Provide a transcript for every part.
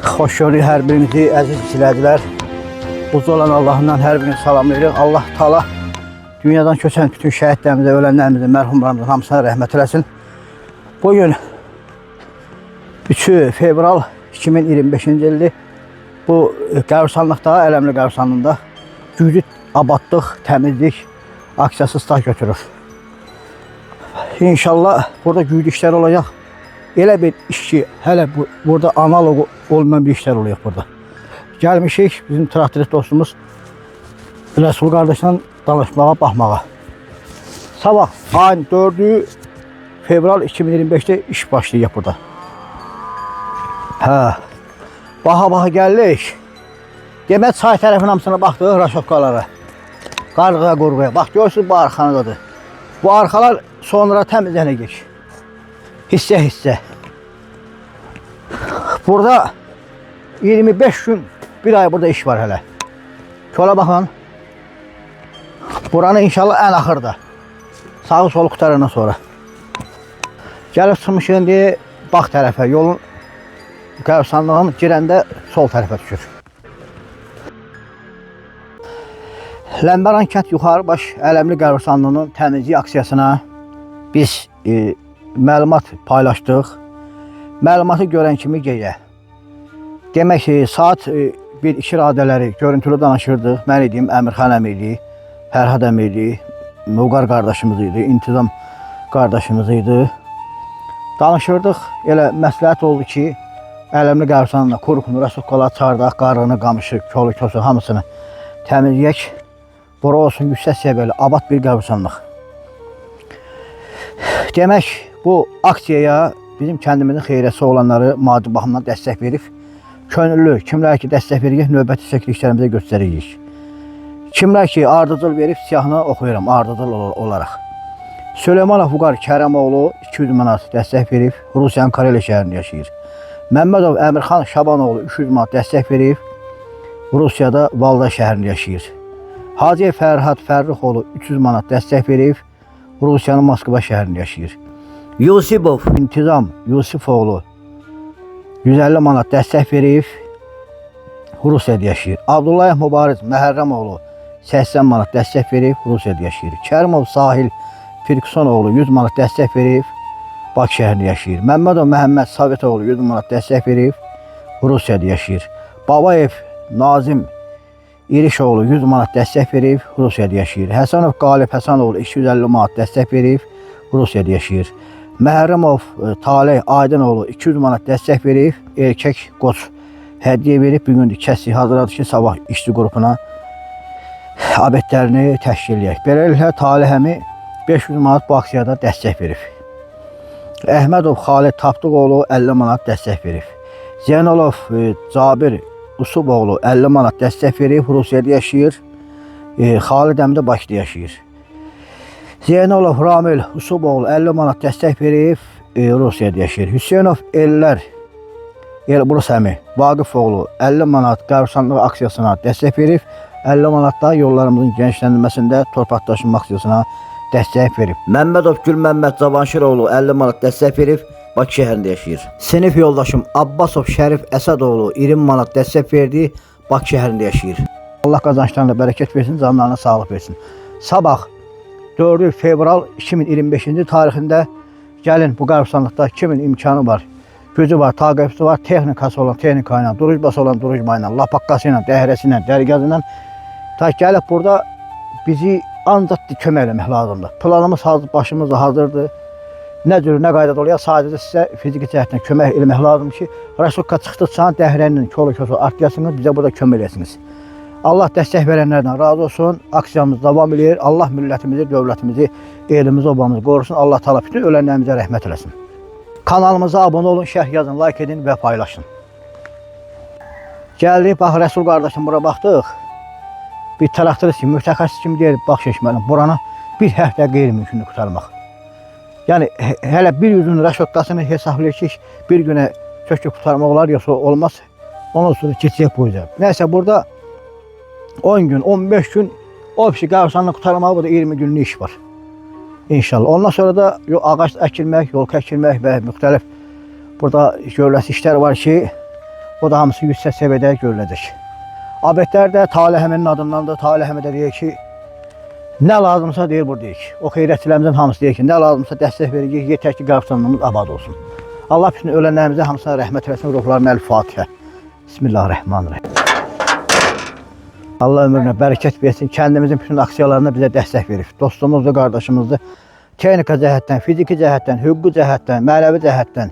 Xoş gördük hər birinizi, əziz izləyicilər. Uca olan Allahından hər birini salamlayırıq. Allah Taala dünyadan köçən bütün şəhidlərimizə, ölənlərimizə, mərhumlarımızın hamısına rəhmət eləsin. Bugün 3 fevral 2025-ci ildir. Bu qəbirstanlıqda, Ələmli qəbirstanlığında güclü abadlıq, təmizlik aksiyası start götürür. İnşallah burada güclü işlər olacaq. Elə bir iş ki, hələ burada analog olmayan bir işlər oluyor burada. Gəlmişik bizim traktorist dostumuz Rəsul qardaşla danışmağa, baxmağa. Sabah ayın 4 fevral 2025'te iş başlayacaq burada. Baxa gəldik. Demək çay tərəfinin hamısına baxdıq, raşotkalara. Qarğıya, qurğuya. Bax, görürsünüz bu arxanadadır. Bu arxalar sonra təmizlənəcək. Hissə. Burada 25 gün, bir ay burada iş var hələ. Şöyle baxın. Buranı inşallah ən axırda. Sağı solu qutarandan sonra. Gəlib çıxmış indi bax tərəfə, yolun qəbirstanlığın girəndə sol tərəfə düşür. Ləmbəran kənd yuxarı baş Ələmli qəbirstanlığının təmizlik aksiyasına biz məlumat paylaşdıq. Məlumatı görən kimi gecə. Demək ki, saat 1-2 radələri görüntülü danışırdıq. Mən idim, Əmirxan əmi idi, Fərhad əmi idi, Muğar qardaşımız idi, İntizam qardaşımız idi. Danışırdıq. Elə məsləhət oldu ki, Ələmli qəbirstanlığına kurukunu, rəsukkalar çardaq, qarını, qamışı, kolu, kösü hamısını təmizləyək. Bura olsun yüksək səviyyəli, abad bir qəbirstanlıq. Demək, bu aksiyaya bizim kəndimizin xeyriyyəsi olanları maddi baxımdan dəstək verib, könüllü, kimlər ki dəstək veririk, növbəti çəkilişlərimizə göstəririk. Kimlər ki ardıcıl verib, siyahını oxuyuram, ardıcıl olaraq. Süleymanov Vüqar Kərəmoğlu 200 manat dəstək verib, Rusiyanın Kareli şəhərində yaşayır. Məmmədov Əmirxan Şabanoğlu 300 manat dəstək verib, Rusiyada Valda şəhərində yaşayır. Hacı Fərhad Fərruxoğlu 300 manat dəstək verib, Rusiyanın Moskva şəhərində yaşayır. Yusipov İntizam Yusifoğlu 150 manat dəstək verib, Rusiyada yaşayır. Abdullayev Mübariz Məhərrəmoğlu 80 manat dəstək verib, Rusiyada yaşayır. Kərimov Sahil Firksonoğlu 100 manat dəstək verib, Bakı şəhərində yaşayır. Məmmədov Məhəmməd Savetoğlu 100 manat dəstək verib, Rusiyada yaşayır. Babayev Nazim İrişoğlu 100 manat dəstək verib, Rusiyada yaşayır. Həsənov Qalib Həsənoğlu 250 manat dəstək verib, Rusiyada yaşayır. Məhərrəmov Talih Aydınoğlu 200 manat dəstək verib, erkək qoç hədiyyə verib, bugündür kəslik hazırladı ki, sabah işçi qrupuna abedlərini təşkil edək. Beləliklə Talih əmi 500 manat bu aksiyada dəstək verib. Əhmədov Xalid Tapdıqoğlu 50 manat dəstək verib. Zeynalov Cabir Usuboğlu 50 manat dəstək verib, Rusiyada yaşayır. Xalid əmi də Bakıda yaşayır. Zeynalov Ramil Usuboğlu 50 manat dəstək verib, Rusiyada yaşayır. Hüseynov Ellər Elbrus əmi Vaqifoğlu 50 manat qəbirstanlıq aksiyasına dəstək verib, 50 manat da yollarımızın genişləndirməsində torpaq daşınma aksiyasına dəstək verib. Məmmədov Gülməmməd Cavanşiroğlu 50 manat dəstək verib, Bakı şəhərində yaşayır. Sinif yoldaşım Abbasov Şərif Əsədoğlu 20 manat dəstək verdi, Bakı şəhərində yaşayır. Allah qazançlarına bərəkət versin, canlarına sağlıq versin. Sabah 4 fevral 2025-ci tarixində gəlin bu qəbirstanlıqda kimin imkanı var, gücü var, taqəti var, texnikası olan texnika ilə, durujbası olan durujba ilə, lapaqqası ilə, dəhrəsi ilə, dərgazı ilə gəlib burada bizi ancaq kömək eləmək lazımdır. Planımız başımızda hazırdır. Nə cür, nə qaydada oluyor, sadəcə sizə fiziki cəhətdən kömək eləmək lazımdır ki, rəsukka çıxdıqca dəhrənin kolu kösü artgasınız, bizə burada kömək eləsiniz. Allah dəstək verənlərdən razı olsun. Aksiyamız davam edir. Allah millətimizi, dövlətimizi, elimizi, obamızı qorusun. Allah Taala bütün ölənlərimizə rəhmət eləsin. Kanalımıza abunə olun, şərh yazın, like edin və paylaşın. Gəldik, bax Rəsul qardaşım bura baxdıq. Bir traktorist kimi, mütəxəssis kimi deyir, bax şeşməlim, buranı bir həftə qeyri-mümkündür qurtarmaq. Yəni hələ bir yüzün rəşotkasını hesablayır ki, bir günə kökü qurtarmaq olar, yoxsa olmaz. Ondan sonra keçəcək bu yüzden. Nəysə burada 10 gün, 15 gün o bir qəbirstanlığı qurtarmağı, burada 20 günlük iş var. İnşallah. Ondan sonra da ağac əkilmək, yol əkilmək və müxtəlif burada görüləsi işlər var ki, O da hamısı yüksək səviyyədə görüləcək. Obyektlər də Talih Həminin adındandır. Talih Həmi də deyir ki, nə lazımsa deyir buradayıq. O xeyrətçilərimizin hamısı deyir ki, nə lazımsa dəstək veririk, yetər ki, Qəbirstanlığımız abad olsun. Allah bütün ölənlərimizə hamısına rəhmət eləsin, ruhlarına el-Fatihə. Bismillahirrahmanirrahim. Allah ömrünə bərəkət versin, kəndimizin bütün aksiyalarına bizə dəstək verir. Dostumuzdur, qardaşımızdır. Texnika cəhətdən, fiziki cəhətdən, hüquqi cəhətdən, mənəvi cəhətdən,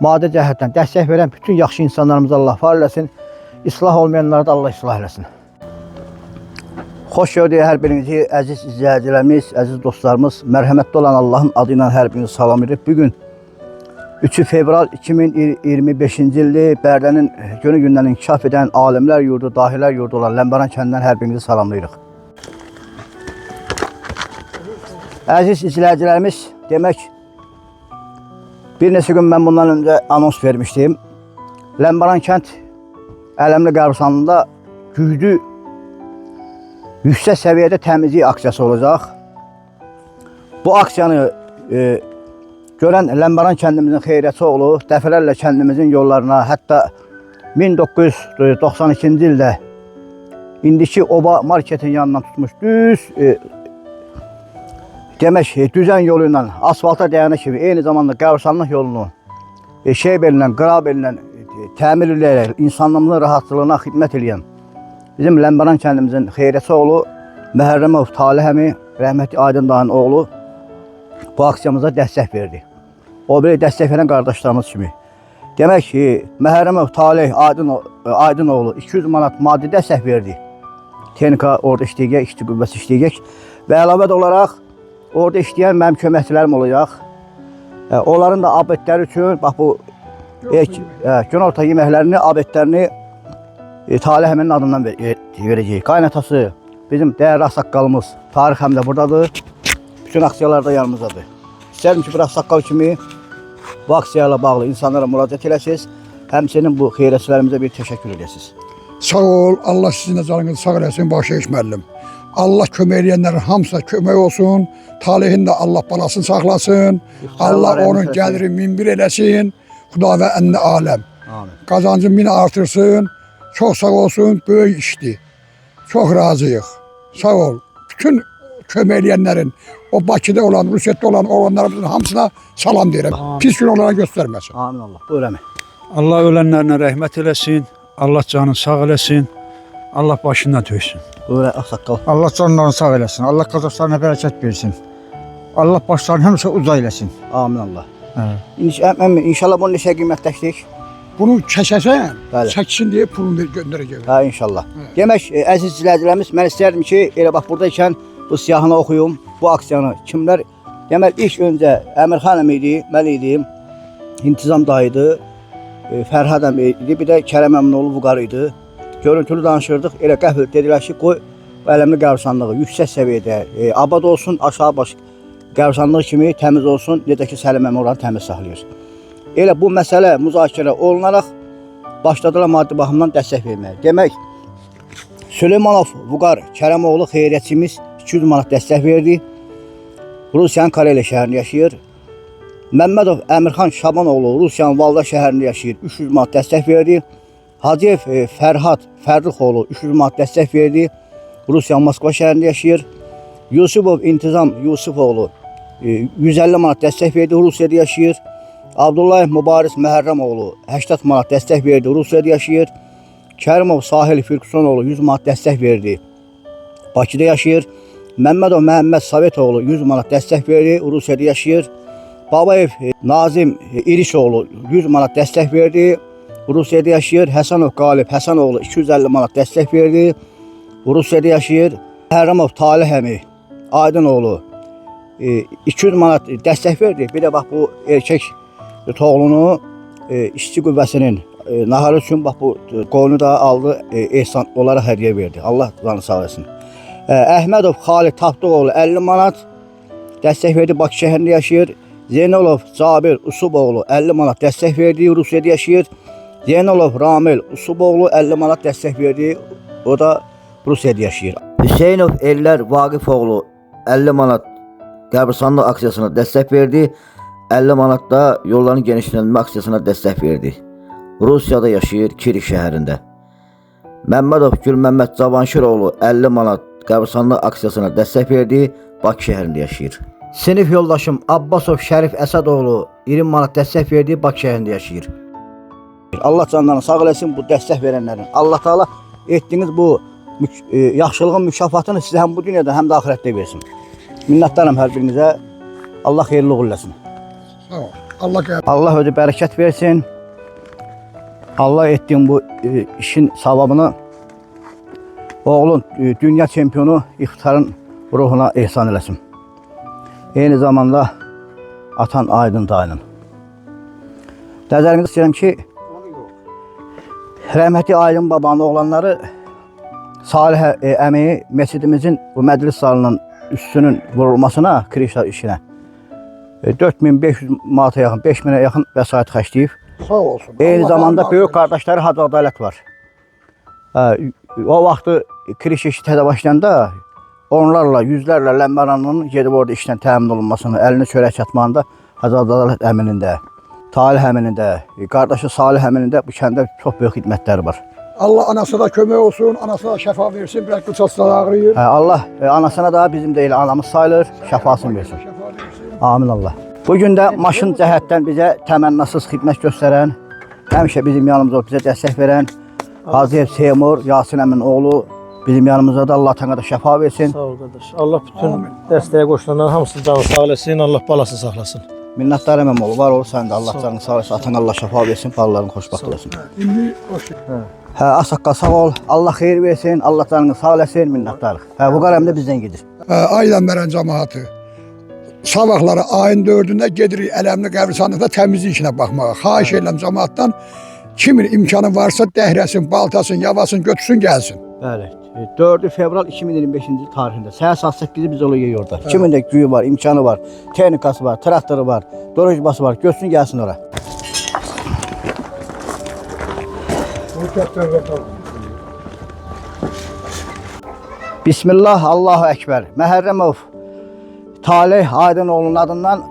maddi cəhətdən dəstək verən bütün yaxşı insanlarımıza Allah var eləsin. İslah olmayanları da Allah islah eləsin. Xoş gördük hər birinizi, əziz izləyicilərimiz, əziz dostlarımız. Mərhəmətli olan Allahın adı ilə hər birinizi salam edirik. Bugün 3 fevral 2025-ci ildir. Bərdənin günü-gündən inkişaf edən alimlər yurdu, dahilər yurdu olan Ləmbaran kəndindən hər birinizi salamlayırıq. Əziz izləyicilərimiz, demək, bir neçə gün mən bundan öncə anons vermişdim. Ləmbaran kənd Ələmli Qəbirstanlığında güclü, yüksək səviyyədə təmizlik aksiyası olacaq. Bu aksiyanı görən Ləmbaran kəndimizin xeyriyyətçi oğlu dəfələrlə kəndimizin yollarına, hətta 1992-ci ildə indiki Oba marketin yanından tutmuş düz demək, düzən yolu ilə asfalta dəyənə kimi eyni zamanda Qəbirstanlıq yolunu bellə, qıra bellə təmir edərək insanlığımızın rahatlığına xidmət edən bizim Ləmbaran kəndimizin xeyriyyətçi oğlu Məhərrəmov Talih Həmi, rəhmətli Aydın dayının oğlu bu aksiyamıza dəstək verdi. O bir dəstək verən qardaşlarımız kimi. Demək ki, Məhərrəmov Talih Aydın oğlu 200 manat maddi dəstək verdi. Texnika orada işləyəcək, işçi qüvvəsi işləyəcək və əlavə olaraq orada işləyən mənim köməkçilərim olacaq. Onların da abedləri üçün, bax bu günorta yeməklərini, abedlərini Talih Həminin adından verəcəyik. Qaynatası bizim dəyərli ağsaqqalımız Tarix Həmdə buradadır. Bütün aksiyalarda yanımızdadır. İstərdim ki, bir ağsaqqal kimi bu aksiyayla bağlı insanlara müraciət edəsiniz. Həmçinin bu xeyrətçilərimizə bir təşəkkür edəsiniz. Sağ ol, Allah sizin də canınızı sağ eləsin, başı müəllim. Allah kömək eləyənlərin hamısına kömək olsun. Talihin də Allah balasını saxlasın. Allah onun gəliri minbir eləsin. Xuda və ənni aləm. Qazancı min artırsın. Çox sağ olsun, böyük işdir. Çox razıyıq. Sağ ol. Bütün kömək eləyənlərin, o Bakıda olan, Rusiyyədə olan oğlanlarımızın hamısına salam deyirəm. Pis gün onlara göstərməsin. Amin Allah. Buyur əmi. Allah ölənlərinə rəhmət eləsin. Allah canını sağ eləsin. Allah başından töysün. Buyur ağsaqqal. Allah canlarını sağ eləsin. Allah qazaslarına bərəkət versin. Allah başlarını həmişə uca eləsin. Amin Allah. Əmi, inşallah bunu neçə qiymətləşdik? Bunu kəsəsən, Bəli. çəksin deyə pulunu göndərəcək. Hə, inşallah. Demək, əziz izləyicilərimiz, mən istərdim ki, elə bax buradayken bu siyahını oxuyum, bu aksiyanı kimlər, demək, ilk öncə Əmirxan əmi idi, mən idim, İntizam dayıydı, Fərhad əmi idi, bir də Kərəm əmin oğlu Vüqar idi. Görüntülü danışırdıq, elə qəfil dedilər ki, qoy Ələmli Qəbirstanlığı yüksək səviyyədə abad olsun, aşağı baş Qəbirstanlığı kimi təmiz olsun, necə ki Səlim əmi oranı təmiz saxlayır. Elə bu məsələ müzakirə olunaraq başladılar maddi baxımdan dəstək verməyə. Demək, Süleymanov Vüqar Kərəmoğlu xeyriyyətçimiz 200 manat dəstək verdi. Rusiyanın Kareli şəhərində yaşayır. Məmmədov Əmirxan Şabanoğlu Rusiyanın Valda şəhərində yaşayır. 300 manat dəstək verdi. Hacıyev Fərhad Fərrixoğlu 300 manat dəstək verdi. Rusiyanın Moskva şəhərində yaşayır. Yusupov İntizam Yusufoğlu 150 manat dəstək verdi. Rusiyada yaşayır. Abdullayev Mübariz Məhərrəmoğlu 80 manat dəstək verdi. Rusiyada yaşayır. Kərimov Sahil Firkusonoğlu 100 manat dəstək verdi. Bakıda yaşayır. Məmmədov Məhəmməd Savetoğlu 100 manat dəstək verdi. Rusiyada yaşayır. Babayev Nazim İrişoğlu 100 manat dəstək verdi. Rusiyada yaşayır. Həsənov Qalib Həsənoğlu 250 manat dəstək verdi. Rusiyada yaşayır. Məhərrəmov Talih Həmi Aydınoğlu 200 manat dəstək verdi. Bir də bax bu erkək toğlunu işçi qüvvəsinin naharı üçün bax bu qoyunu da aldı, ehsan onlara hədiyyə verdi. Allah canı sağ olsun. Əhmədov Xalid Tapdıqoğlu 50 manat dəstək verdi. Bakı şəhərində yaşayır. Zeynalov Cabir Usuboğlu 50 manat dəstək verdi. Rusiyada yaşayır. Zeynalov Ramil Usuboğlu 50 manat dəstək verdi. O da Rusiyada yaşayır. Hüseynov Eller Vaqifoğlu 50 manat Qəbirstanlıq aksiyasına dəstək verdi. 50 manat da yolların genişləndirmə aksiyasına dəstək verdi. Rusiyada yaşayır, Kiri şəhərində. Məmmədov Gülməmməd Cavanşiroğlu 50 manat qəbirstanlıq aksiyasına dəstək verdi, Bakı şəhərində yaşayır. Sinif yoldaşım Abbasov Şərif Əsədoğlu 20 manat dəstək verdi, Bakı şəhərində yaşayır. Allah canlarını sağ eləsin bu dəstək verənlərin. Allah Taala etdiyiniz bu yaxşılığın mükafatını sizə həm bu dünyada, həm də axirətdə versin. Minnətdaram hər birinizə. Allah xeyirli uğurlu eləsin. Sağ ol. Allah qəbul. Allah özü bərəkət versin. Allah etdiyin bu işin savabını oğlun dünya çempionu İftarın ruhuna ehsan eləsin. Eyni zamanda atan Aydın dayının. Nəzərinizə istəyirəm ki, rəhmətli Aydın babanın oğlanları Salih əməyi mesidimizin bu məclis salının üstünün vurulmasına, kirişlər işinə 4500 manata yaxın, 5000'ə yaxın vəsait xərcləyib. Sağ olsun. Eyni Allah zamanda Allah böyük qardaşları Hacı Ədalət var. O vaxtı kiriş işi təzə başlayanda onlarla, yüzlərlə Ləmbaranın gedib orada işlə təmin olunmasını, əlini çörək çatmağında Hacı Ədalət əminin də, Talih əminin də, qardaşı Salih əminin də bu kəndə çox böyük xidmətləri var. Allah anasına da kömək olsun, anasına da şəfa versin, biraz qıçasına ağrıyır. Allah anasına da bizim də elə anamız sayılır, şəfasını versin. Şəfa versin. Amin Allah. Bugün də maşın cəhətdən bizə təmənnasız xidmət göstərən, həmişə bizim yanımızda olub bizə dəstək verən Hacı Seymur Yasin əminin oğlu bizim yanımızda da Allah təala da şəfa versin. Sağ ol qardaş. Allah bütün dəstəyə qoşulanların hamısını canı sağ eləsin, Allah balasını saxlasın. Minnətdarım əmim oğlu, var ol sən də Allah canını sağ eləsin, atan Allah şəfa versin, balalarını xoşbəxt eləsin. İndi hoş. Hə, Asaqqal sağ ol, Allah xeyir versin, Allah canını sağ eləsin, minnətdarıq. Hə, bu qarəm də bizdən gedir. Aylanmərən cəmaatı sabahları ayın 4-də gedirik Ələmli qəbirstanlıqda təmizlik işinə baxmağa. Xahiş edirəm cəmaatdan kimin imkanı varsa dəhrəsin, baltasın, yavasın, götürsün, gəlsin. Bəli. 4 fevral 2025-ci il tarixində səhər saat 8-də biz oluyor orada. Kimin də gücü var, imkanı var, texnikası var, traktoru var, dorojbası var, götürsün gəlsin ora. Bismillah, Allahu Ekber. Məhərrəmov Talih Aydınoğlu'nun adından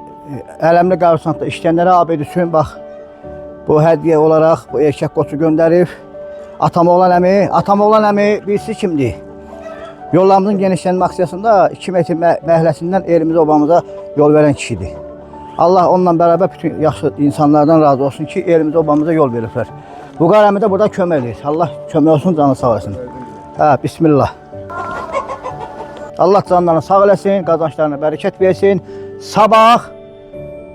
Ələmli qəbirstanlıqda işləyənlərə abid üçün bax bu hədiyyə olaraq bu erkək qoçu göndərib. Atamoğlan əmi birisi kimdir? Yollarımızın genişlənmə aksiyasında 2 metr məhləsindən elimizə obamıza yol verən kişidir. Allah onunla bərabər bütün yaxşı insanlardan razı olsun ki, elimizə obamıza yol verirlər. Bu qarəmi də burada kömək edir. Allah kömək olsun, canı sağ olasın. Hə, bismillah. Allah canlarını sağ eləsin, qazançlarına bərəkət versin. Sabah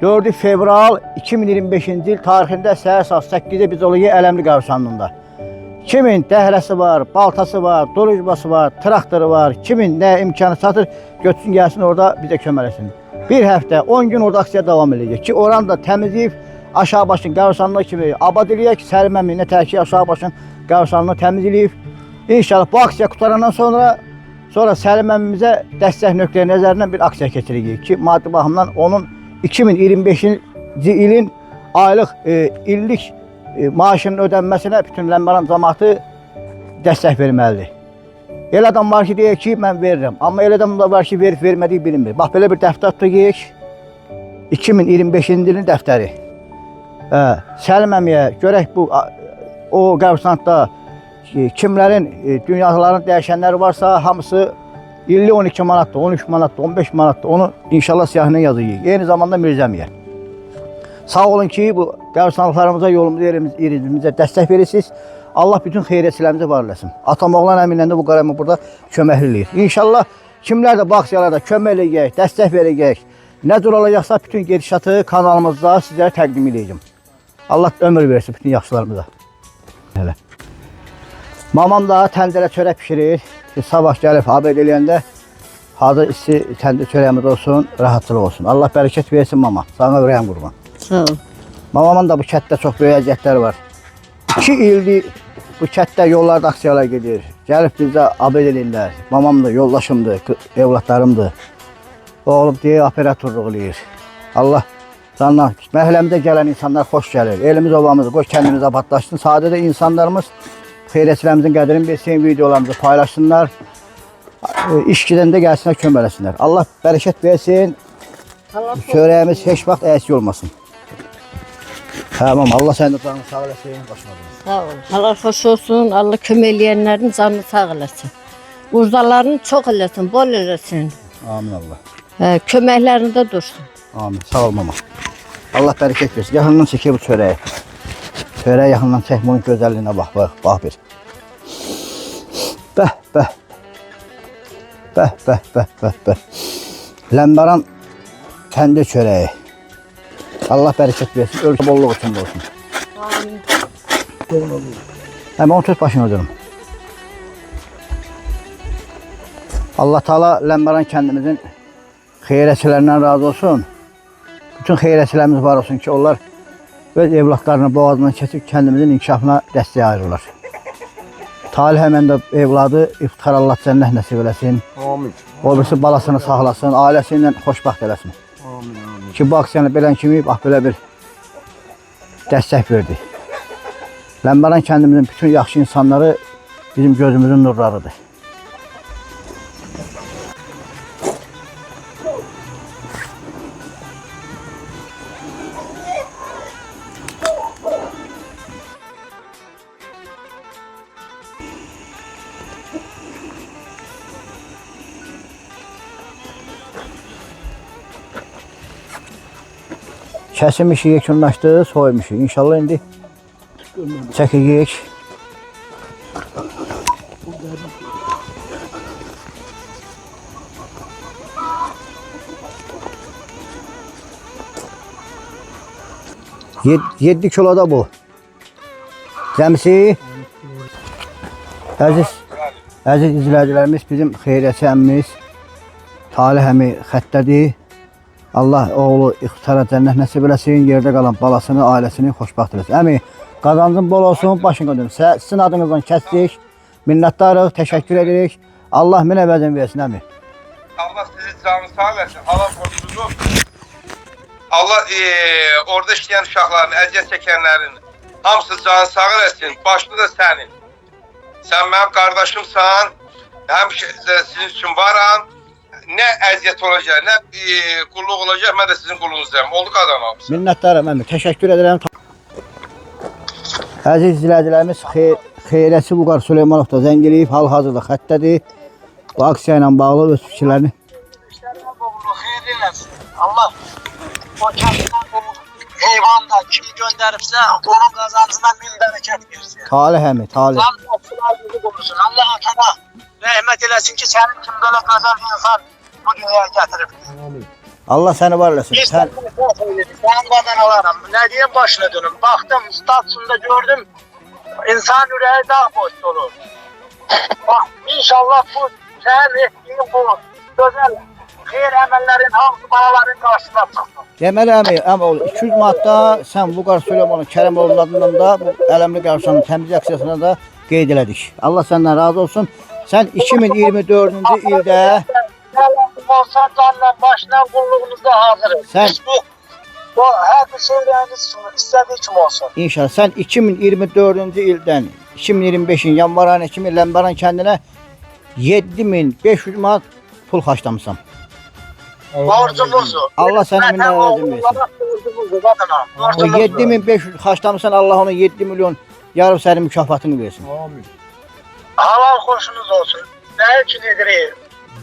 4 fevral 2025-ci il tarixində səhər saat 8-də biz oluyor Ələmli qəbirstanlığında. Kimin dəhrəsi var, baltası var, dorujbası var, traktoru var, kimin nə imkanı çatır, götürsün gəlsin orada bizə kömək eləsin. Bir həftə, 10 gün orada aksiya davam edəcək ki, oranı da təmizləyib aşağı başın qəbirstanlığı kimi abad eləyək, Səlim əmi nə tək ki, aşağı başın qəbirstanlığını təmizləyib. İnşallah bu aksiya qutarandan sonra Səlim əmimizə dəstək nöqteyi nəzərindən bir aksiya keçirəcəyik ki, maddi baxımdan onun 2025-ci ilin aylıq illik maaşının ödənməsinə bütün Ləmbaran cəmaatı dəstək verməlidir. Elə adam var ki, deyək ki, mən verirəm. Amma elə adam da var ki, verib vermədiyi bilinmir. Bax, belə bir dəftər tutacaq. 2025-ci ilin dəftəri. Səlim əmiyə görək bu o qəbirstanlıqda kimlərin dünyaların dəyişənləri varsa hamısı illi 12 manatdır, 13 manatdır, 15 manatdır. Onu inşallah siyahına yazıyıq. Eyni zamanda Mirzəmiyə. Sağ olun ki, bu qəbirstanlıqlarımıza, yolumuza, yerimizə dəstək verirsiniz. Allah bütün xeyriyyətçilərimizə var eləsin. Atamoğlan əminlə də bu qarəmi burada köməklilik. İnşallah kimlər də bu aksiyalarda kömək eləyək, dəstək verəcək. Nə cür olacaqsa bütün gedişatı kanalımızda sizlərə təqdim edəcəm. Allah ömür versin bütün yaxşılarımıza. Hələ. Mamam da təncərə çörək pişirir. Sabah gəlib abid eləyəndə hazır isti təncərə çörəyimiz olsun, rahatlıq olsun. Allah bərəkət versin mama. Sana ürəyim qurban. Sağ ol. Mamamın da bu kətdə çox böyük əziyyətləri var. 2 ildir bu kətdə yollarda aksiyalar gedir. Gəlib bizdə abid eləyirlər. Mamam da yoldaşımdır, evlatlarımdır. Oğlum deyə operatorluq eləyir. Allah canlar, məhəlləmizə gələn insanlar xoş gəlir. Elimiz obamızı qoy kəndimiz abadlaşsın. Sadəcə insanlarımız xeyriyyətçilərimizin qədrini bilsin, videolarımızı paylaşsınlar. İş gedəndə gəlsinlər, kömək eləsinlər. Allah bərəkət versin. Çörəyimiz heç vaxt əksik olmasın. Tamam, Allah sənin canını sağ eləsin, başına dönüm. Sağ ol. Allah xoş olsun. Allah kömək eləyənlərin canını sağ eləsin. Urdalarını çox eləsin, bol eləsin. Amin Allah. Köməklərində dursun. Amin. Sağ ol mama. Allah bərəkət versin. Yaxından çəkək bu çörəyi. Çörəyi yaxından çək, bunun gözəlliyinə bax, bax bir. Bəh, bəh. Bəh, bəh, bəh, bəh, bəh. Ləmbaran kəndi çörəyi. Allah bərəkət versin, ölkə bolluq içində olsun. Amin. Həmən onu tut başına dönüm. Allah Teala Ləmbaran kəndimizin xeyrətçilərindən razı olsun. Bütün xeyrətçilərimiz var olsun ki, onlar öz evlatlarını boğazından keçib kəndimizin inkişafına dəstək ayırırlar. Talih həmən də evladı iftixar Allah cənnət nəsib eləsin. Amin. O birisi balasını saxlasın, ailəsi ilə xoşbaxt eləsin. Amin, amin. Ki, bu aksiyanı belən kimi bax belə bir dəstək verdi. Ləmbaran kəndimizin bütün yaxşı insanları bizim gözümüzün nurlarıdır. Kəsim işi yekunlaşdı, soymuş. İnşallah indi çəkəcəyik. Yedi kiloda bu. Cəmsi. Əziz izləyicilərimiz, bizim xeyriyyətçi əmmimiz Talih əmi xəttədir. Allah oğlu ixtara cənnət nəsib eləsin, yerdə qalan balasını, ailəsini xoşbaxt eləsin. Əmi, qazancın bol olsun, başın qadın. Sizin adınızdan kəsdik, minnətdarıq, təşəkkür edirik. Allah min əvəzin versin, əmi. Allah sizi canı sağ eləsin, Allah borcunuz olsun. Allah orada işləyən uşaqların, əziyyət çəkənlərin hamısı canı sağ eləsin, başlı da sənin. Sən mənim qardaşımsan, həmişə sizin üçün varam. Nə əziyyət olacaq, nə qulluq olacaq, mən də sizin qulluğunuzdayım. Oldu qadan hamısı. Minnətdarım, əmi, təşəkkür edirəm. Əziz izləyicilərimiz, xeyrətçi Vüqar Süleymanov da zəng eləyib, hal-hazırda xəttədir. Bu aksiya ilə bağlı öz fikirlərini. Xeyir eləsin. Allah o kənddən bu heyvanda kim göndəribsə, onun qazancına min bərəkət versin. Talih əmi, Talih. Allah atana rəhmət eləsin ki, sənin kim belə qazan insan bu dünyaya gətirib. Allah səni var eləsin. Sənin qadan alaram. Nə deyim başına dönüm. Baxdım, statusunda gördüm. İnsan ürəyi dağ boş olur. Bax, inşallah bu sənin etdiyin bu gözəl xeyir əməllərin hamısı balaların qarşısına çıxsın. Deməli əmi, əmoğlu 200 manatda sən Vüqar Süleymanov Kərəmoğlu'nun adından da bu Ələmli Qarşı'nın təmizlik aksiyasına da qeyd elədik. Allah səndən razı olsun. Sən 2024-cü ildə olsa canla başla qulluğunuzda hazırıq. Sən bu hər bir şeyləriniz üçün istədiyi kimi olsun. İnşallah sən 2024-cü ildən 2025-in yanvar ayına kimi Ləmbaran kəndinə 7500 manat pul xərcləmisən. Borcumuzu. Allah sənə minnətdarlıq versin. O 7500 xərcləmisən, Allah ona 7 milyon yarım sənin mükafatını versin. Amin. Halal xoşunuz olsun. Nə üçün edirik?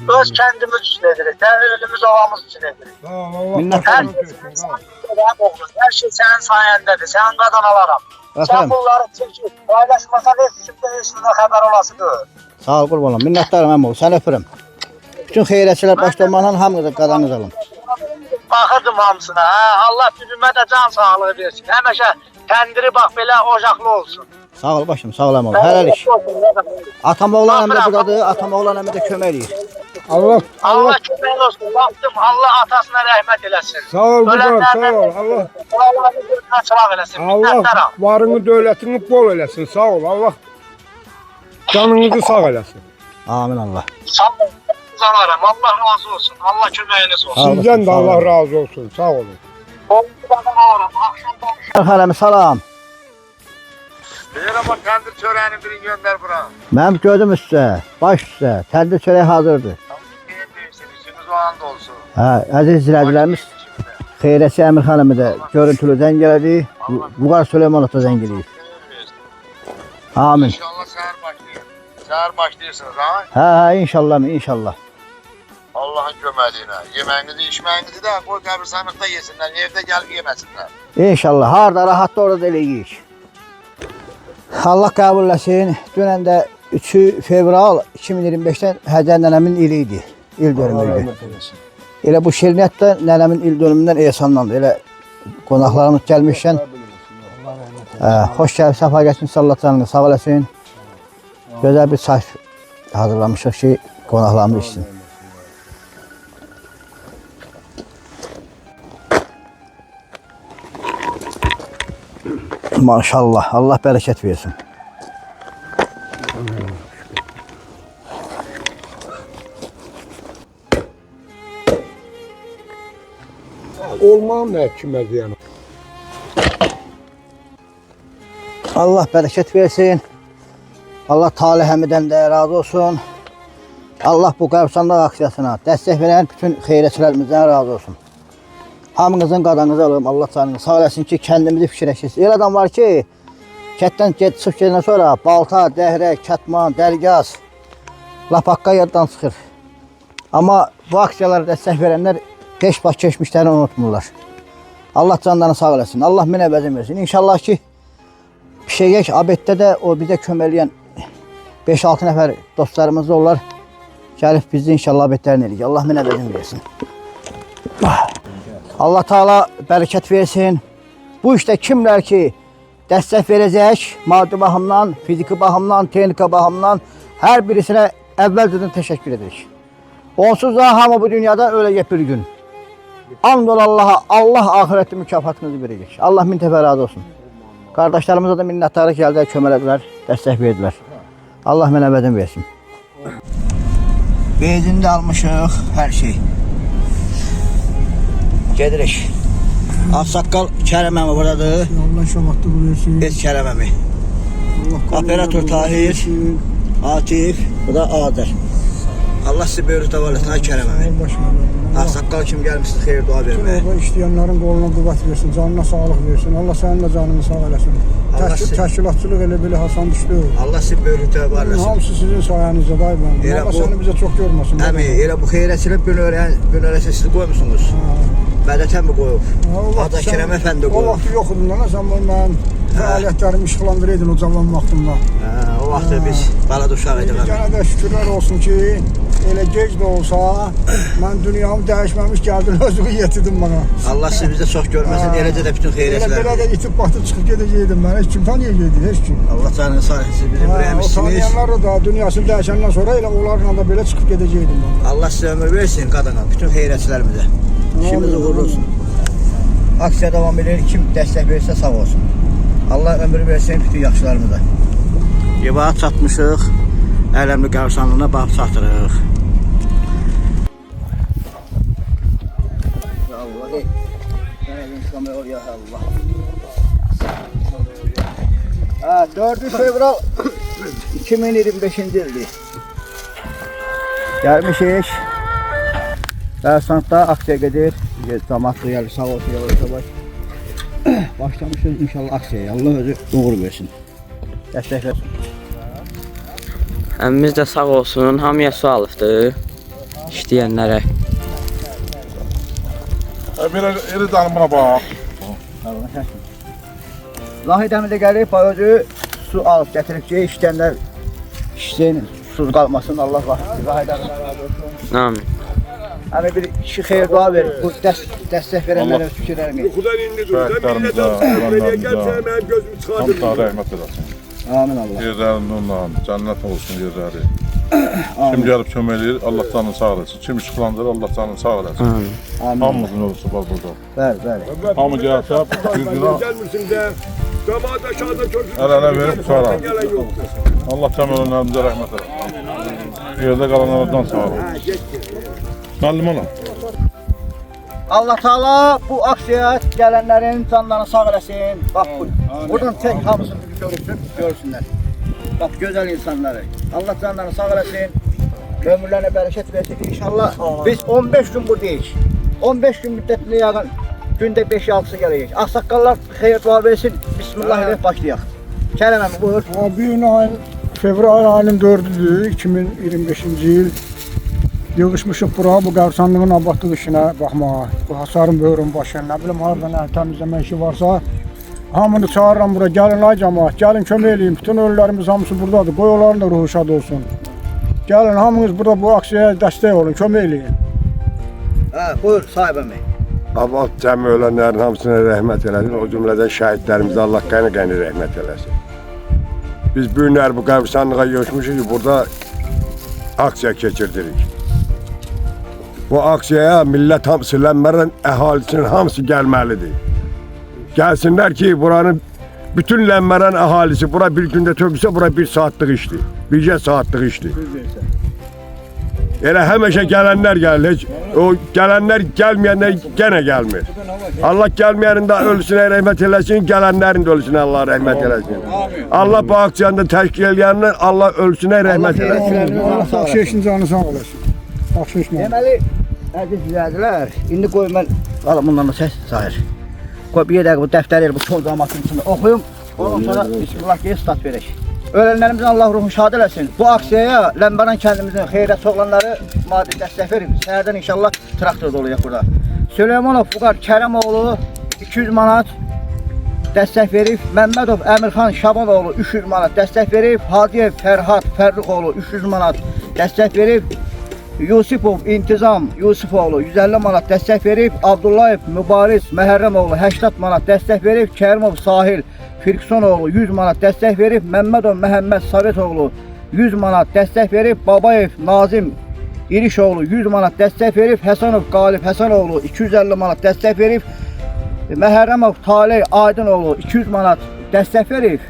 Öz kəndimiz üçün edirik. Ölümüz ovamız üçün edirik. Sağ ol, Allah. Minnətdarım. Hər şey sənin sayəndədir. Sənin qadan alaram. Sən bunları çəkib, paylaşmasan heç kimdə xəbər olasıdır. Sağ ol, qurban olum. Minnətdarım əmoğlu. Səni öpürüm. Bütün xeyrətçilər başda olmaqla hamınıza qadanınız alın. Baxırdım hamısına. Allah bizimə də can sağlığı versin. Həmişə kəndiri bax belə ocaqlı olsun. Sağ ol başım, sağ ol əmoğlu. Hələlik. Atam oğlan əmdə budadır, atam oğlan əmdə də kömək eləyir. Allah kömək olsun. Baxdım, Allah atasına rəhmət eləsin. Sağ ol Vüqar, sağ ol. Allah'ın gözünə çıraq eləsin. Allah varını, dövlətini bol eləsin. Sağ ol. Allah canınızı sağ eləsin. Amin Allah. Sağ olun. Allah razı olsun. Allah köməyiniz olsun. Sizdən də Allah razı olsun. Sağ olun. Ondan alaram. Akşamdan Xələmi salam. Deyirəm o kəndir çörəyini birini göndər bura. Mənim gözüm üstə, baş üstə, təndir çörək hazırdır. İşiniz o anda olsun. Hə, əziz izləyicilərimiz, Xeyrəsi Əmir xanımı da görüntülü zəng elədi. Vüqar Süleymanov da zəng eləyib. Amin. İnşallah səhər başlayır. Səhər başlayırsınız ha? Hə, inşallah, inşallah. Allah'ın köməkliyi ilə. Yeməyinizi, içməyinizi də qoy qəbirstanlıqda yesinlər. Evdə gəlib yeməsinlər. İnşallah. Harda rahat da orada eləyik. Allah qəbul etsin. Dünən də 3 fevral 2025-dən Həcər nənəmin ili idi. İl dönümü idi. Elə bu şirniyyət də nənəmin il dönümündən ehsanlandı. Elə qonaqlarımız gəlmişkən xoş gəlib, səfa gətirmiş, Allah canını sağ eləsin. Gözəl bir çay hazırlamışıq ki, qonaqlarımız içsin. Maşallah, Allah bərəkət versin. Olmam nə kimə deyən. Allah bərəkət versin. Allah Talih Həmidən də razı olsun. Allah bu qəbirstanlıq aksiyasına dəstək verən bütün xeyrətçilərimizdən razı olsun. Hamınızın qadanızı alım, Allah canını sağ eləsin ki, kəndimizi fikirləşirsin. Elə adam var ki, kətdən çıxıb gedəndən sonra balta, dəhrə, kətman, dərgaz, lapaqqa yaddan çıxır. Amma bu aksiyalara dəstək verənlər beş baş keçmişlərini unutmurlar. Allah canlarını sağ eləsin, Allah min əvəzin versin. İnşallah ki, bir şey yək, abeddə də o bizə köməliyən 5-6 nəfər dostlarımız da onlar. Gəlib bizi inşallah abedlərini eləyik. Allah min əvəzin versin. Allah Teala bərəkət versin. Bu işdə kimlər ki dəstək verəcək, maddi baxımdan, fiziki baxımdan, texnika baxımdan hər birisinə əvvəlcədən təşəkkür edirik. Onsuz da hamı bu dünyada öləcək bir gün. And ol Allah'a, Allah ahirette mükafatınızı verecek. Allah min təfə razı olsun. Kardeşlerimize de minnətdarlıq gəldi, kömələdilər, dəstək verdilər. Allah min əvəzin versin. Benzin də almışıq, hər şey. Gedirik. Ağsaqqal Kərəm əmi buradadır. Allah şabatlı buyursun. Biz Kərəm əmi. Operator Tahir, Atif, bu da Adər. Allah sizi böyrü tavallasın, ay Kərəm əmi. Ağsaqqal kim gəlmişsiniz, xeyir dua verməyə. Orada işleyenlerin qoluna qüvvət versin, canına sağlıq versin. Allah sənin də canını sağ eləsin. Təşkilatçılıq elə belə Hasan düşdü. Allah sizi böyrü tavallasın. Hamısı sizin sayənizdə dayıbım. Allah səni bizə çox görməsin. Əmi, elə bu xeyrətçilik bünörəsi sizi qoymuşsunuz. Bədətən mi qoyub? Adı Kərəm əfəndi O qoyub. vaxt yox idin, sən mən fəaliyyətlərimi işıqlandırıydın o cavan vaxtımda. O vaxt biz balad uşaq idik. Gənə də şükürlər olsun ki, elə gec də olsa, mən dünyamı dəyişməmiş gəldin, özünü yetirdin bana. Allah sizi bizə çox görməsin, eləcə də bütün xeyrətçilər. Elə də itib batıb çıxıb gedəcəkdim mən, heç kim tanıyacaqdı, heç kim. Allah canını sağ etsin, siz bizim O ürəyimizsiniz. tanıyanlar da dünyasını dəyişəndən sonra elə onlarla da belə çıxıb gedəcəkdim mən. Allah sizə ömür versin qadına, bütün xeyrətçilərimizə. İşimiz uğurlu olsun. Aksiya devam edir, kim dəstək verirsə sağ olsun. Allah ömür versin bütün yaxşılarımıza. Yıvağa çatmışıq, Ələmli qəbirstanlığına baxıb çatırıq. Allah. 4 fevral 2025-ci ildir. Gəlmişik. Qəbirstanlıqda aksiya gedir. Camaat gəlir, sağ olsun, yavaş-yavaş. Başlamışız inşallah aksiyaya. Allah özü uğur versin. Dəstək versin. Əmmimiz də sağ olsun, hamıya su alıbdır işləyənlərə. Belə eri danımına bax. Zahid əmi də gəlib, özü su alıb gətirib ki, işləyənlər işləyin, susuz qalmasın, Allah vaxtı. Zahid əmi razı olsun. Amin. Əmi bir kişi xeyir dua verir, bu dəstək verənlərə fikirlərini. Yuxudan indi dur. Millət alsın, gəlsən mənim gözümü çıxardır. Allah rəhmət eləsin. Amin Allah. Yerlərin nurla, cənnət olsun yerləri. Kim gəlib kömək eləyir, Allah canını sağ eləsin. Kim işıqlandırır, Allah canını sağ eləsin. Amin. Hamımızın olsun var burada. Bəli. Hamı gəlsə, bir günə Gəlmirsin də. Camaat aşağıda çocuq. əl-ələ verib qurtarar. Allah cəməllərimizə rəhmət eləsin. Yerdə qalanlardan sağ olun. Müəllim ona. Allah Teala bu aksiyaya gələnlərin canlarını sağ eləsin. Bax bu. Buradan çək hamısını görsünlər. Bax gözəl insanları. Allah canlarını sağ eləsin. Ömürlərine bərəkət versin inşallah. Biz 15 gün buradayıq. 15 gün müddətində yağın Gündə 5-6-sı gələcək. Ağsaqqallar xeyir dua versin. Bismillahirrahmanirrahim başlayaq. Kərəm əmi buyur. Bu gün ayın fevral ayının 4-üdür, 2025-ci il. Yığışmışıq bura, bu qəbirstanlığın abadlıq işinə baxmağa. Bu hasarın böyrün başına, nə bilim haradan təmizləmə işi varsa, hamını çağırıram bura, gəlin ay cəmaat, gəlin kömək eləyin. Bütün ölülərimiz hamısı buradadır, qoy onların da ruhu şad olsun. Gəlin hamınız burada bu aksiyaya dəstək olun, kömək eləyin. Buyur sahib əmi. Abad cəmi ölənlərin hamısına rəhmət eləsin. O cümlədən şəhidlərimizə Allah qəni-qəni rəhmət eləsin. Biz bu günlər bu qəbirstanlığa yığışmışıq ki, burada aksiya keçirdirik. Bu aksiyaya millət hamısı, Ləmbəran əhalisinin hamısı gəlməlidir. Gəlsinlər ki, buranın bütün Ləmbəran əhalisi bura bir gündə tökülsə, bura 1 saatlıq işdir. 1 saatlıq işdir. Elə həmişə gələnlər gəlir, o gələnlər gəlməyənlər yenə gəlmir. Allah gəlməyənin də ölüsünə rəhmət eləsin, gələnlərin də ölüsünə Allah rəhmət eləsin. Allah bu aksiyanda təşkil edənlərin Allah ölüsünə rəhmət eləsin. Aksiyasının canı sağ olasın. Deməli, əziz izləyicilər, indi qoy mən qalım bundan da səs sayır. Qoy bir dəqiqə bu dəftəri bu çoğu zamanın içində oxuyum. Ondan sonra Bismillah deyə start verək. Ölənlərimizin Allah ruhunu şad eləsin. Bu aksiyaya Ləmbəran kəndimizin xeyrət oğlanları maddi dəstək verir. Səhərdən inşallah traktor olacaq burada. Süleymanov Fuqar Kərəmoğlu 200 manat dəstək verib. Məmmədov Əmirxan Şabanoğlu 300 manat dəstək verib. Hadiyev Fərhad Fərruxoğlu 300 manat dəstək verib. Yusifov İntizam Yusifoğlu 150 manat dəstək verib. Abdullayev Mübariz Məhərrəmoğlu 80 manat dəstək verib. Kərimov Sahil Firksonoğlu 100 manat dəstək verib. Məmmədov Məhəmməd Savetoğlu 100 manat dəstək verib. Babayev Nazim İrişoğlu 100 manat dəstək verib. Həsənov Qalib Həsənoğlu 250 manat dəstək verib. Məhərrəmov Taley Aydınoğlu 200 manat dəstək verib.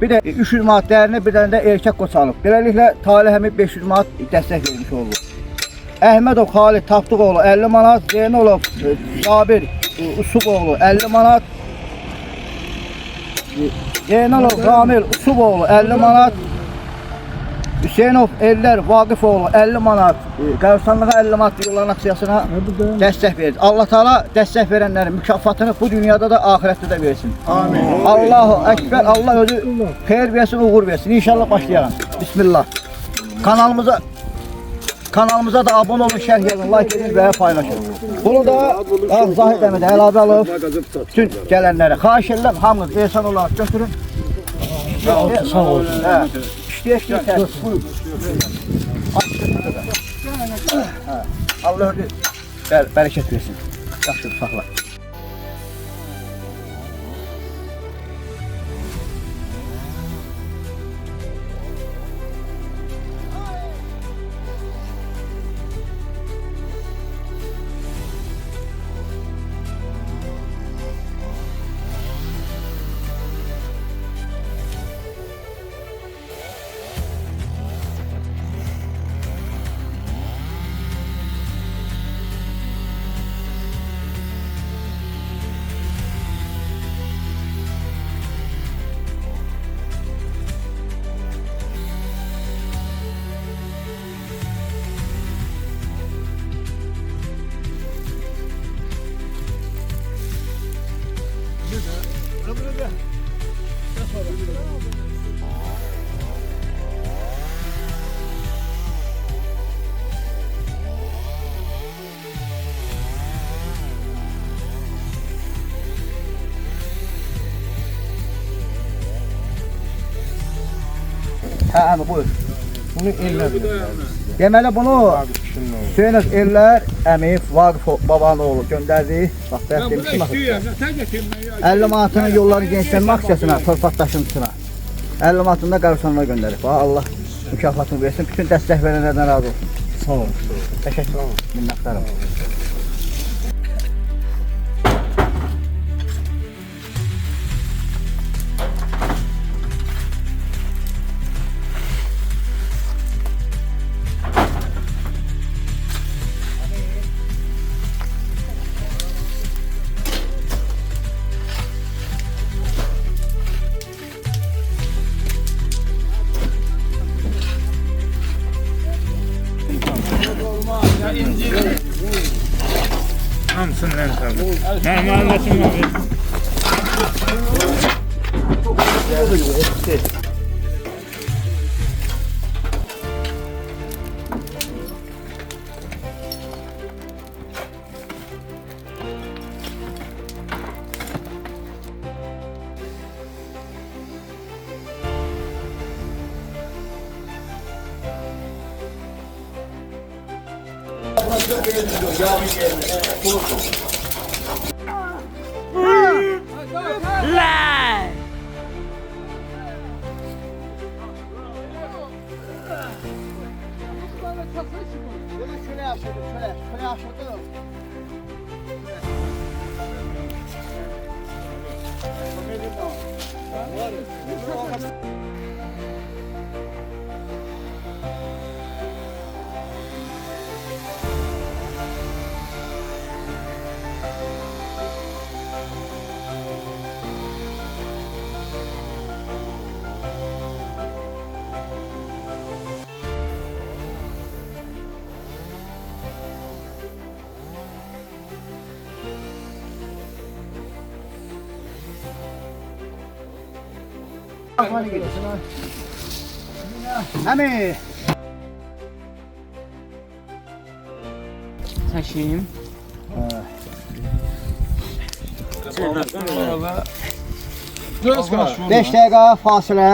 Bir də 300 manat dəyərində bir dənə də erkək qoç alıb. Beləliklə Taley həmin 500 manat dəstək vermiş oldu. Əhmədov Xalid Tapdıqoğlu 50 manat. Zeynolov Sabir Usuboğlu 50 manat. Zeynalov Ramil Usuboğlu 50 manat. Hüseynov Eller Vaqifoğlu 50 manat. Qəbirstanlığa 50 manat yolların aksiyasına dəstək verir. Allah Teala dəstək verənlərin mükafatını bu dünyada da ahirətdə də versin. Amin. Allahu Ekber. Allah özü xeyir versin, uğur versin. İnşallah başlayalım. Bismillah. Kanalımıza da abone olun, şərh yazın, like edin və paylaşın. Bunu da Zahid əmidə əlavə alıb bütün gələnlərə xahiş edirəm, hamınız ehsan olaraq götürün. Sağ olsun. İşləyək. Allah bərəkət versin. Yaxşıdır, saxla. Hə, buyur. Bunu Eller deməli bunu Hüseynov Eller əmi Vaqif babanın oğlu göndərdi. Bax, mən demişdim axı. 50 manatını yolların genişlənmə aksiyasına, torpaq daşıntısına 50 manatını da Qəbirstanlığa göndərib. Allah mükafatını versin. Bütün dəstək verənlərdən razı olsun. Sağ olun. Təşəkkür olun. Minnətdarım. Əmi, Çəkeyim. 5 dəqiqə fasilə.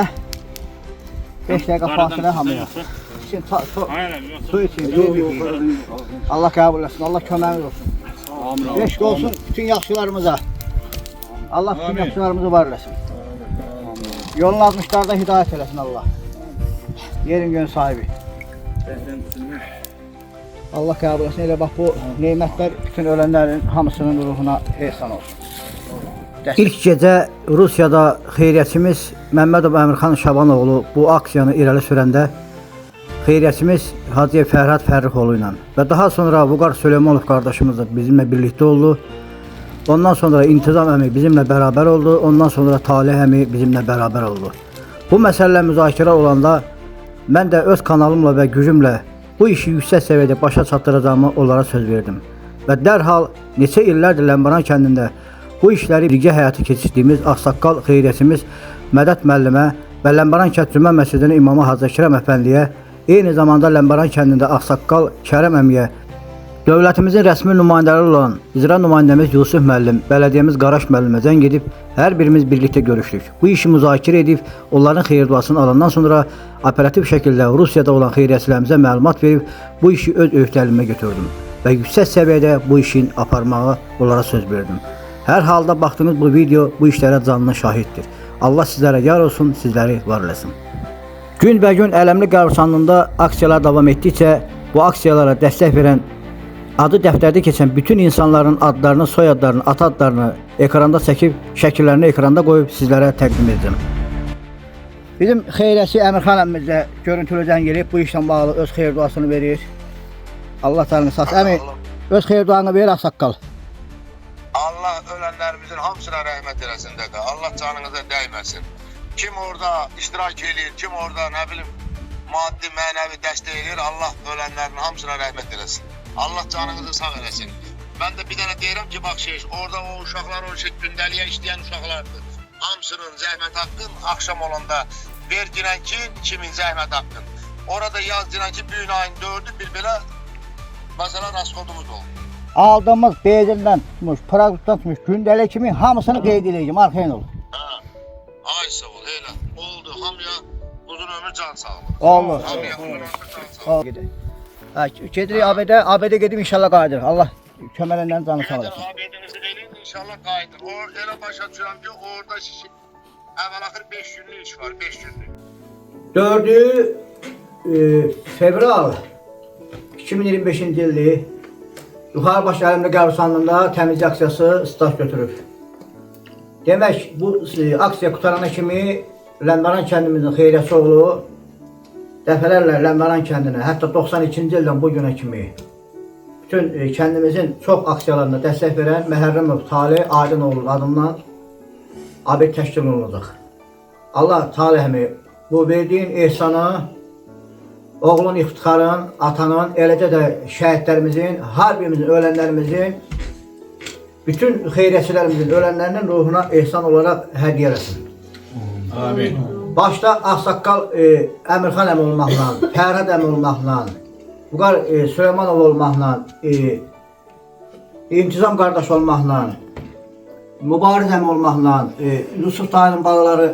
5 dəqiqə fasilə hamıya. Şimdi su için. Allah kabul etsin, Allah köməyimiz olsun. Eşq olsun bütün yaxşılarımıza. Allah bütün yaxşılarımızı var eləsin. Yolun azmışlarda hidayət eləsin Allah. Yerin gön sahibi. Allah kabul etsin. Elə bax bu neymətlər bütün ölənlərin hamısının ruhuna ehsan olsun. İlk gecə Rusiyada xeyriyyətçimiz Məmmədov Əmirxan Şabanoğlu bu aksiyanı irəli sürəndə xeyriyyətçimiz Hacı Fərhad Fərrixoğlu ilə və daha sonra Vüqar Süleymanov qardaşımız da bizimlə birlikdə oldu. Ondan sonra İntizam əmi bizimlə bərabər oldu. Ondan sonra Talih əmi bizimlə bərabər oldu. Bu məsələ müzakirə olanda mən də öz kanalımla və gücümlə bu işi yüksək səviyyədə başa çatdıracağımı onlara söz verdim. Və dərhal neçə illərdir Ləmbaran kəndində bu işləri birgə həyata keçirdiyimiz ağsaqqal xeyriyyətçimiz Mədət müəllimə və Ləmbaran kənd Cümə məscidinin imamı Hacı Kərəm əfəndiyə, eyni zamanda Ləmbaran kəndində ağsaqqal Kərəm əmiyə, dövlətimizin rəsmi nümayəndələri olan icra nümayəndəmiz Yusuf müəllim, bələdiyyəmiz Qaraş müəllimə zəng edib hər birimiz birlikdə görüşdük. Bu işi müzakirə edib onların xeyir-duasını alandan sonra operativ şəkildə Rusiyada olan xeyriyyətçilərimizə məlumat verib bu işi öz öhdəliyimə götürdüm və yüksək səviyyədə bu işin aparmağı onlara söz verdim. Hər halda baxdığınız bu video bu işlərə canlı şahiddir. Allah sizlərə yar olsun, sizləri var eləsin. Günbəgün Ələmli qəbirstanlığında aksiyalar davam etdikcə bu aksiyalara dəstək verən, adı dəftərdə keçən bütün insanların adlarını, soyadlarını, ata adlarını ekranda çəkib, şəkillərini ekranda qoyub sizlərə təqdim edəcəm. Bizim xeyriyyətçi Əmirxan əmmimiz də görüntülü zəng eləyib bu işlə bağlı öz xeyir duasını verir. Allah tanrını sağ. Əmi, öz xeyir duanı verir ağsaqqal. Allah ölənlərimizin hamısına rəhmət eləsin dədə. Allah canınıza dəyməsin. Kim orada iştirak edir, kim orada nə bilim maddi, mənəvi dəstək edir, Allah ölənlərin hamısına rəhmət eləsin. Allah canınızı sağ eləsin. Mən də bir dənə deyirəm ki, bax orada o uşaqlar o gündəliyə işləyən uşaqlardır. Hamısının zəhmət haqqın axşam olanda verginən ki, kimin zəhmət haqqın. Orada yaz dinən ki, büyün ayın 4'ü bir belə məsələ rasxodumuz oldu. Aldığımız benzinindən tutmuş, produktdan tutmuş, gündəlik kimi hamısını qeyd edəcəm, arxayın ol. Ay sağ ol, elə. Oldu, hamıya uzun ömür can sağlığı. Olur. Hamıya uzun ömür can sağlığı. Gedirik ABD gedib inşallah qayıdırıq. Allah kömələndən canı sağ olasın. ABD-nizi verin, inşallah qayıdır. Elə başa düşürəm ki, orada əvvəl-axır 5 günlük iş var, 5 günlük. 4 fevral 2025-ci ildir. Yuxarı baş Ələmli qəbirstanlığında təmizlik aksiyası start götürüb. Demək, bu aksiya qutarana kimi Ləmbaran kəndimizin xeyriyyətçi oğlu dəfələrlə Ləmbaran kəndinə, hətta 92-ci ildən bu günə kimi bütün kəndimizin çox aksiyalarına dəstək verən Məhərrəmov Talih Aydınoğlu adından abid təşkil olunacaq. Allah Talihəmi bu verdiyin ehsanı, oğlun iftixarın, atanın, eləcə də şəhidlərimizin, hər birimizin, ölənlərimizin bütün xeyriyyətçilərimizin ölənlərinin ruhuna ehsan olaraq hədiyyə eləsin. Amin. Başda Ağsaqqal Əmirxan əmi olmaqla, Fərhad əmi olmaqla, Vüqar Süleymanov olmaqla, İntizam qardaş olmaqla, Mübariz əmi olmaqla, Yusuf dayının balaları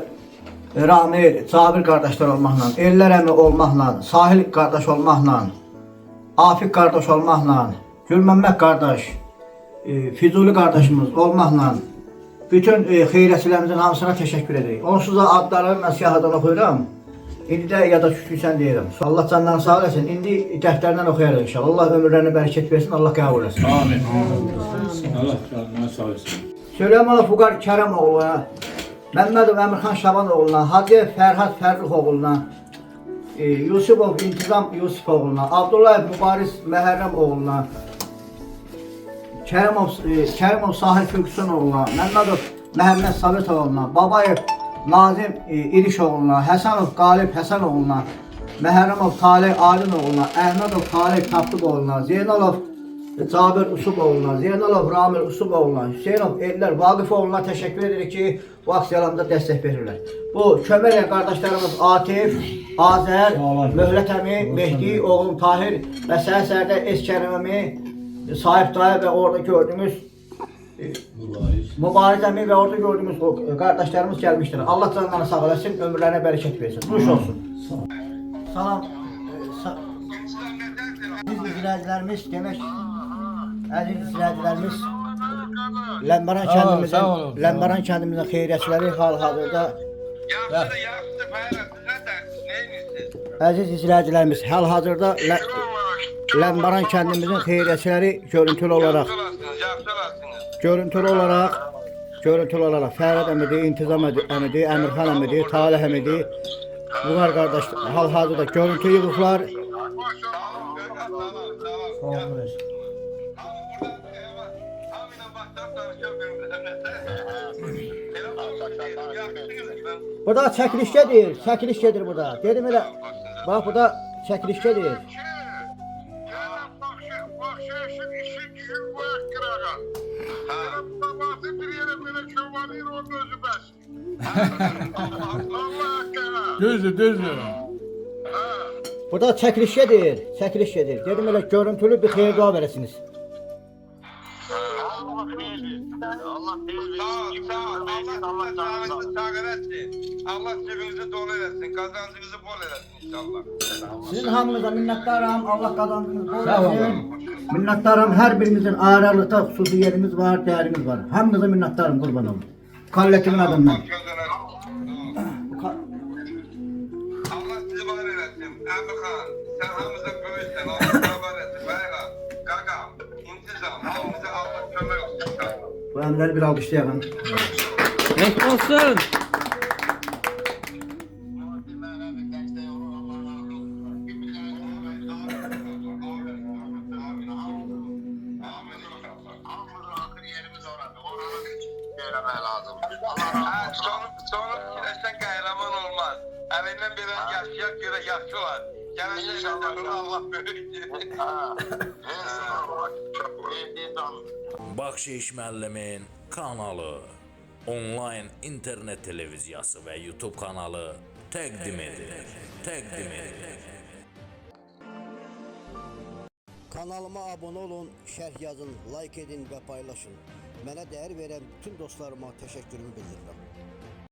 Ramil, Cabir qardaşlar olmaqla, Ellər əmi olmaqla, Sahil qardaş olmaqla, Afiq qardaş olmaqla, Gülməmməd qardaş, Füzuli qardaşımız olmaqla, bütün xeyriyyətçilərimizin hamısına təşəkkür edirik. Onsuz da adları mən siyahıdan oxuyuram. İndi də yada düşdüysən deyirəm. Allah canlarını sağ eləsin. İndi dəftərdən oxuyarıq inşallah. Allah ömürlərini bərəkət versin, Allah qəbul etsin. Amin. Allah canına sağ olsun. Süleymanov Vüqar Kərəm oğluna, Məmmədov Əmirxan Şaban oğluna, Hacıyev Fərhad Fərrux oğluna, Yusufov İntizam Yusuf oğluna, Abdullayev Mübariz Məhərrəm oğluna, Kərimov Sahil Türküsün oğluna, Məmmədov Məhəmməd Sabit oğluna, Babayev Nazim İriş oğluna, Həsənov Qalib Həsən oğluna, Məhərrəmov Talih Adin oğluna, Əhmədov Talih Tapdıq oğluna, Zeynalov Cabir Usub oğluna, Zeynalov Ramil Usub oğluna, Hüseynov Ellər Vaqif oğluna təşəkkür edirik ki, bu aksiyalarımıza dəstək verirlər. Bu köməklə qardaşlarımız Atif, Azər, Möhlət əmi, Mehdi, oğlum Tahir və səhər-səhərdə Eskərim əmi, Sahib dayı və orada gördüğümüz Mübariz əmi və orada gördüğümüz qardaşlarımız gəlmişdir. Allah canlarını sağ eləsin, ömürlərinə bərəkət versin. Nuş olsun. Salam. Əziz izləyicilərimiz, demək, əziz izləyicilərimiz, Ləmbaran kəndimizin xeyriyyətçiləri hal-hazırda Əziz izləyicilərimiz, hal-hazırda Ləmbaran kəndimizin xeyriyyətçiləri görüntülü olaraq Fərhad əmidir, İntizam əmidir, Əmirxan əmidir, Talih əmidir, bunlar qardaş hal-hazırda görüntü yığıqlar. Burada çəkiliş gedir burada. Dedim elə, bax burada çəkiliş gedir. Düzdür. Burada çəkiliş gedir. Dedim elə görüntülü bir xeyir dua verəsiniz. Allah cebinizi dolu eləsin, qazancınızı bol eləsin inşallah. Sizin hamınıza minnətdaram, Allah qazancınızı bol eləsin. Minnətdaram, hər birimizin ayrılıqda xüsusi yerimiz var, dəyərimiz var. Hamınıza minnətdaram, qurban olun. Kollektivin adından. Allah sizi var eləsin, Əmirxan, sən hamımıza böyüksən, Allah var eləsin, Bəyqa, Qaqa, İntizam, hamımıza Allah kömək olsun inşallah. Bu əmrləri bir alqışlayalım. Nek olsun. Sonra fikirləşsən qəhrəman olmaz. Əlindən belə yaşayak görə yaxşı olar. Gələcək Allah böyükdür. Bəxşiş müəllimin kanalı, onlayn internet televiziyası və YouTube kanalı təqdim edir. Kanalıma abunə olun, şərh yazın, like edin və paylaşın. Mənə dəyər verən bütün dostlarıma təşəkkürümü bildirirəm.